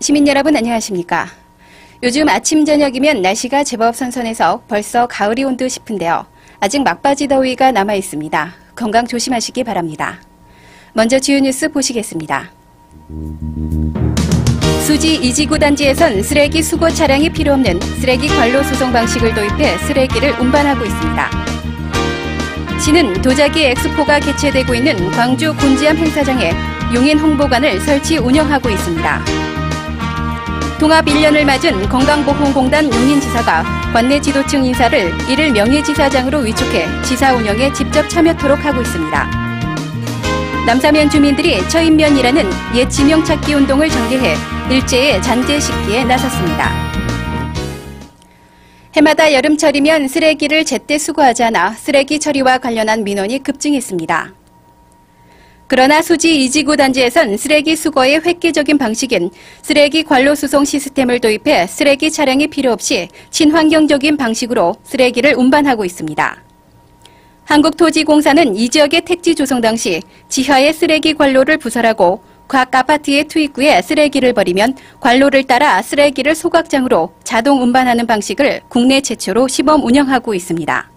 시민 여러분 안녕하십니까? 요즘 아침 저녁이면 날씨가 제법 선선해서 벌써 가을이 온 듯 싶은데요. 아직 막바지 더위가 남아 있습니다. 건강 조심하시기 바랍니다. 먼저 주요 뉴스 보시겠습니다. 수지 이지구 단지에선 쓰레기 수거 차량이 필요 없는 쓰레기 관로 수송 방식을 도입해 쓰레기를 운반하고 있습니다. 시는 도자기 엑스포가 개최되고 있는 광주 곤지암 행사장에 용인 홍보관을 설치 운영하고 있습니다. 통합 1년을 맞은 건강보험공단 용인지사가 관내 지도층 인사를 이를 명예지사장으로 위촉해 지사 운영에 직접 참여토록 하고 있습니다. 남사면 주민들이 처인면이라는 옛 지명 찾기 운동을 전개해 일제의 잔재 씻기에 나섰습니다. 해마다 여름철이면 쓰레기를 제때 수거하지 않아 쓰레기 처리와 관련한 민원이 급증했습니다. 그러나 수지 이지구 단지에선 쓰레기 수거의 획기적인 방식인 쓰레기 관로 수송 시스템을 도입해 쓰레기 차량이 필요 없이 친환경적인 방식으로 쓰레기를 운반하고 있습니다. 한국토지공사는 이 지역의 택지 조성 당시 지하에 쓰레기 관로를 부설하고 각 아파트의 투입구에 쓰레기를 버리면 관로를 따라 쓰레기를 소각장으로 자동 운반하는 방식을 국내 최초로 시범 운영하고 있습니다.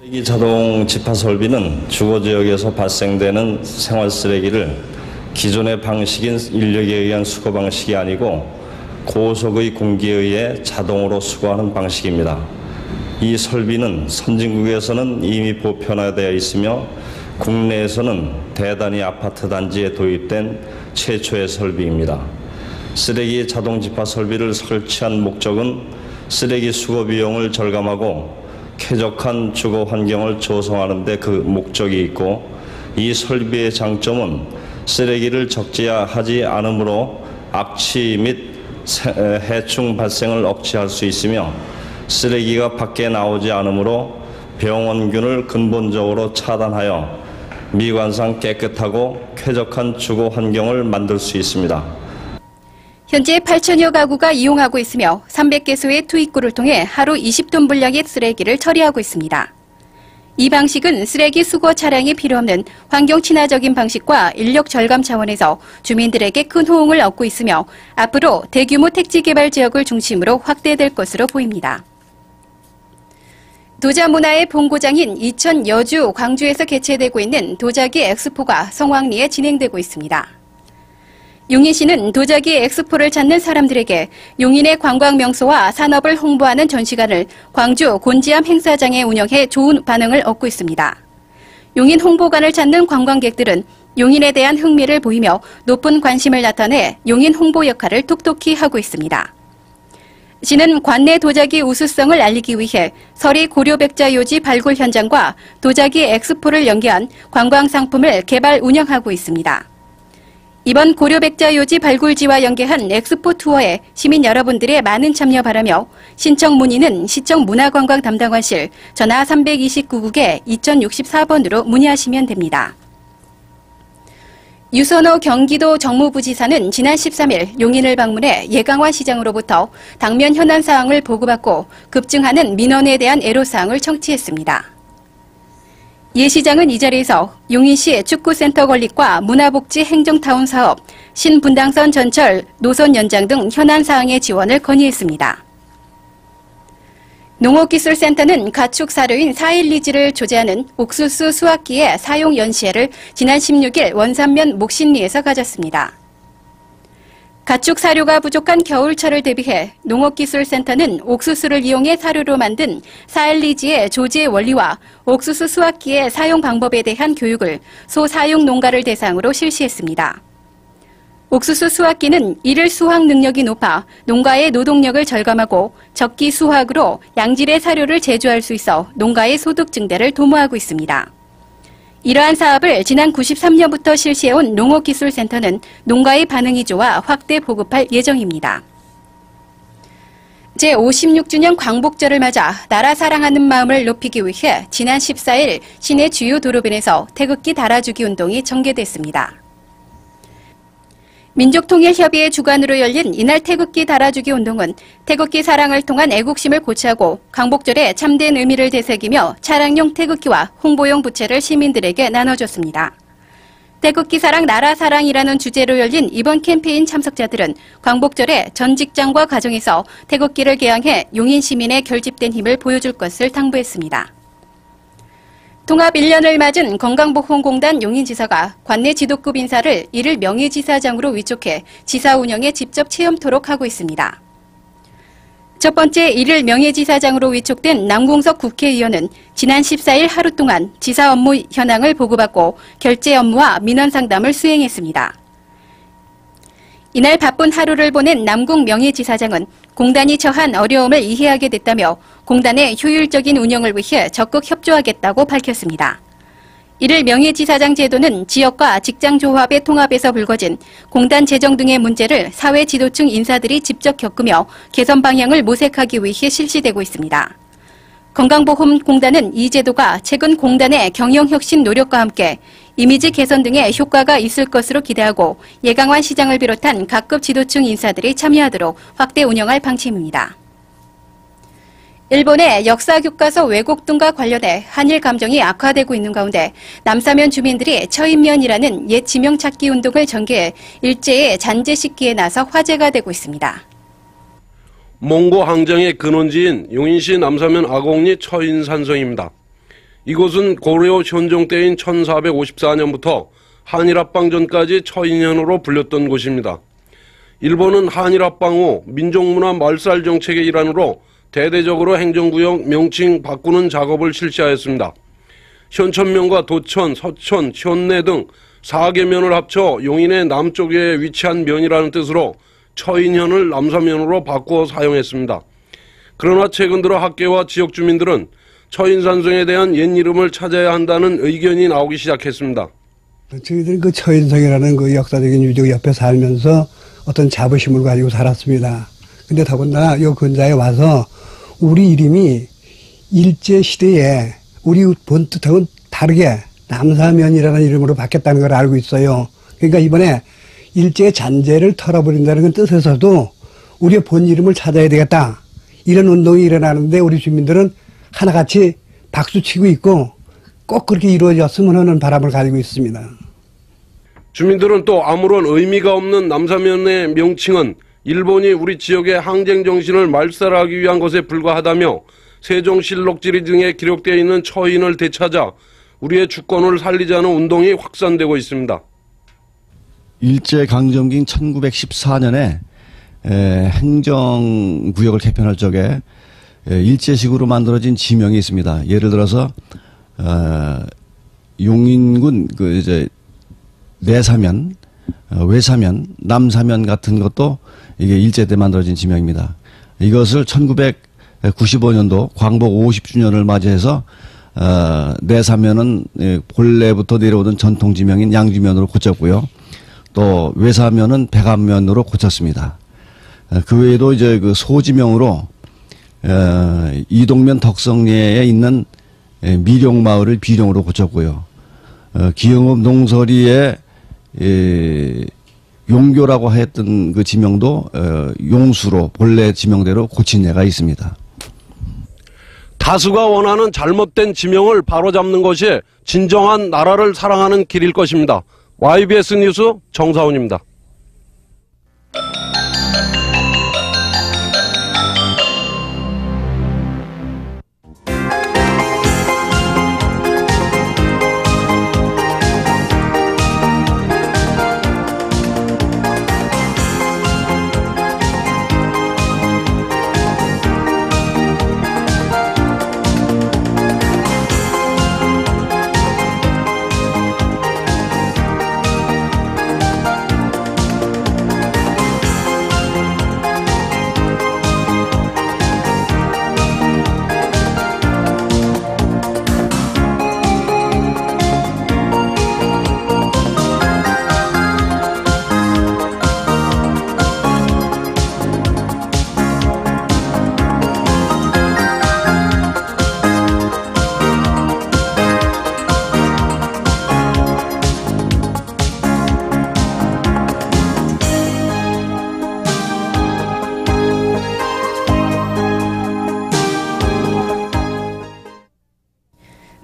쓰레기 자동 집화 설비는 주거 지역에서 발생되는 생활 쓰레기를 기존의 방식인 인력에 의한 수거 방식이 아니고 고속의 공기에 의해 자동으로 수거하는 방식입니다. 이 설비는 선진국에서는 이미 보편화되어 있으며 국내에서는 대단위 아파트 단지에 도입된 최초의 설비입니다. 쓰레기 자동 집화 설비를 설치한 목적은 쓰레기 수거 비용을 절감하고 쾌적한 주거 환경을 조성하는 데 그 목적이 있고, 이 설비의 장점은 쓰레기를 적재하지 않으므로 악취 및 해충 발생을 억제할 수 있으며, 쓰레기가 밖에 나오지 않으므로 병원균을 근본적으로 차단하여 미관상 깨끗하고 쾌적한 주거 환경을 만들 수 있습니다. 현재 8천여 가구가 이용하고 있으며 300개소의 투입구를 통해 하루 20톤 분량의 쓰레기를 처리하고 있습니다. 이 방식은 쓰레기 수거 차량이 필요 없는 환경 친화적인 방식과 인력 절감 차원에서 주민들에게 큰 호응을 얻고 있으며 앞으로 대규모 택지 개발 지역을 중심으로 확대될 것으로 보입니다. 도자 문화의 본고장인 이천, 여주, 광주에서 개최되고 있는 도자기 엑스포가 성황리에 진행되고 있습니다. 용인시는 도자기 엑스포를 찾는 사람들에게 용인의 관광 명소와 산업을 홍보하는 전시관을 광주 곤지암 행사장에 운영해 좋은 반응을 얻고 있습니다. 용인 홍보관을 찾는 관광객들은 용인에 대한 흥미를 보이며 높은 관심을 나타내 용인 홍보 역할을 톡톡히 하고 있습니다. 시는 관내 도자기 우수성을 알리기 위해 서리 고려백자요지 발굴 현장과 도자기 엑스포를 연계한 관광 상품을 개발 운영하고 있습니다. 이번 고려백자요지 발굴지와 연계한 엑스포 투어에 시민 여러분들의 많은 참여 바라며 신청 문의는 시청 문화관광 담당관실 전화 329국에 2064번으로 문의하시면 됩니다. 유선호 경기도 정무부지사는 지난 13일 용인을 방문해 예강화 시장으로부터 당면 현안 사항을 보고받고 급증하는 민원에 대한 애로사항을 청취했습니다. 예 시장은 이 자리에서 용인시 축구센터 건립과 문화복지 행정타운 사업, 신분당선 전철, 노선 연장 등 현안 사항의 지원을 건의했습니다. 농업기술센터는 가축 사료인 사일리지를 조제하는 옥수수 수확기의 사용 연시회를 지난 16일 원산면 목신리에서 가졌습니다. 가축 사료가 부족한 겨울철을 대비해 농업기술센터는 옥수수를 이용해 사료로 만든 사일리지의 조제 원리와 옥수수 수확기의 사용 방법에 대한 교육을 소사육 농가를 대상으로 실시했습니다. 옥수수 수확기는 일일 수확 능력이 높아 농가의 노동력을 절감하고 적기 수확으로 양질의 사료를 제조할 수 있어 농가의 소득 증대를 도모하고 있습니다. 이러한 사업을 지난 93년부터 실시해온 농업기술센터는 농가의 반응이 좋아 확대 보급할 예정입니다. 제56주년 광복절을 맞아 나라 사랑하는 마음을 높이기 위해 지난 14일 시내 주요 도로변에서 태극기 달아주기 운동이 전개됐습니다. 민족통일협의회 주관으로 열린 이날 태극기 달아주기 운동은 태극기 사랑을 통한 애국심을 고취하고 광복절에 참된 의미를 되새기며 차량용 태극기와 홍보용 부채를 시민들에게 나눠줬습니다. 태극기 사랑 나라 사랑이라는 주제로 열린 이번 캠페인 참석자들은 광복절에 전 직장과 가정에서 태극기를 개양해 용인 시민의 결집된 힘을 보여줄 것을 당부했습니다. 통합 1년을 맞은 건강보험공단 용인지사가 관내 지도급 인사를 이를 명예지사장으로 위촉해 지사 운영에 직접 체험토록 하고 있습니다. 첫 번째 이를 명예지사장으로 위촉된 남궁석 국회의원은 지난 14일 하루 동안 지사 업무 현황을 보고받고 결제 업무와 민원 상담을 수행했습니다. 이날 바쁜 하루를 보낸 남궁 명예지사장은 공단이 처한 어려움을 이해하게 됐다며 공단의 효율적인 운영을 위해 적극 협조하겠다고 밝혔습니다. 이를 명예지사장 제도는 지역과 직장조합의 통합에서 불거진 공단 재정 등의 문제를 사회 지도층 인사들이 직접 겪으며 개선 방향을 모색하기 위해 실시되고 있습니다. 건강보험공단은 이 제도가 최근 공단의 경영혁신 노력과 함께 이미지 개선 등의 효과가 있을 것으로 기대하고 예강환 시장을 비롯한 각급 지도층 인사들이 참여하도록 확대 운영할 방침입니다. 일본의 역사교과서 왜곡 등과 관련해 한일 감정이 악화되고 있는 가운데 남사면 주민들이 처인면이라는 옛 지명 찾기 운동을 전개해 일제의 잔재식기에 나서 화제가 되고 있습니다. 몽고 항쟁의 근원지인 용인시 남사면 아곡리 처인산성입니다. 이곳은 고려 현종 때인 1454년부터 한일합방전까지 처인현으로 불렸던 곳입니다. 일본은 한일합방 후 민족문화 말살 정책의 일환으로 대대적으로 행정구역 명칭 바꾸는 작업을 실시하였습니다. 현천면과 도천, 서천, 현내 등 4개 면을 합쳐 용인의 남쪽에 위치한 면이라는 뜻으로 처인현을 남사면으로 바꾸어 사용했습니다. 그러나 최근 들어 학계와 지역 주민들은 처인산성에 대한 옛 이름을 찾아야 한다는 의견이 나오기 시작했습니다. 저희들은 그 처인성이라는 그 역사적인 유적 옆에 살면서 어떤 자부심을 가지고 살았습니다. 근데 더군다나 요 근자에 와서 우리 이름이 일제시대에 우리 본 뜻하고는 다르게 남사면이라는 이름으로 바뀌었다는 걸 알고 있어요. 그러니까 이번에 일제의 잔재를 털어버린다는 뜻에서도 우리의 본 이름을 찾아야 되겠다. 이런 운동이 일어나는데 우리 주민들은 하나같이 박수치고 있고 꼭 그렇게 이루어졌으면 하는 바람을 가지고 있습니다. 주민들은 또 아무런 의미가 없는 남사면의 명칭은 일본이 우리 지역의 항쟁 정신을 말살하기 위한 것에 불과하다며 세종실록지리 등에 기록되어 있는 처인을 되찾아 우리의 주권을 살리자는 운동이 확산되고 있습니다. 일제강점기 1914년에 행정구역을 개편할 적에 일제식으로 만들어진 지명이 있습니다. 예를 들어서 용인군 내사면, 외사면, 남사면 같은 것도 이게 일제 때 만들어진 지명입니다. 이것을 1995년도 광복 50주년을 맞이해서 내사면은 본래부터 내려오던 전통 지명인 양지면으로 고쳤고요. 또 외사면은 백암면으로 고쳤습니다. 그 외에도 이제 그 소지명으로 이동면 덕성리에 있는 미룡마을을 비룡으로 고쳤고요. 기흥읍 농서리에 용교라고 했던 그 지명도 용수로 본래 지명대로 고친 예가 있습니다. 다수가 원하는 잘못된 지명을 바로잡는 것이 진정한 나라를 사랑하는 길일 것입니다. YBS 뉴스 정사훈입니다.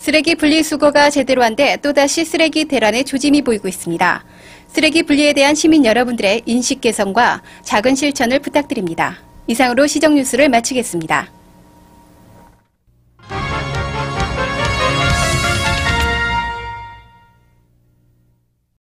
쓰레기 분리수거가 제대로 안 돼 또다시 쓰레기 대란의 조짐이 보이고 있습니다. 쓰레기 분리에 대한 시민 여러분들의 인식 개선과 작은 실천을 부탁드립니다. 이상으로 시정뉴스를 마치겠습니다.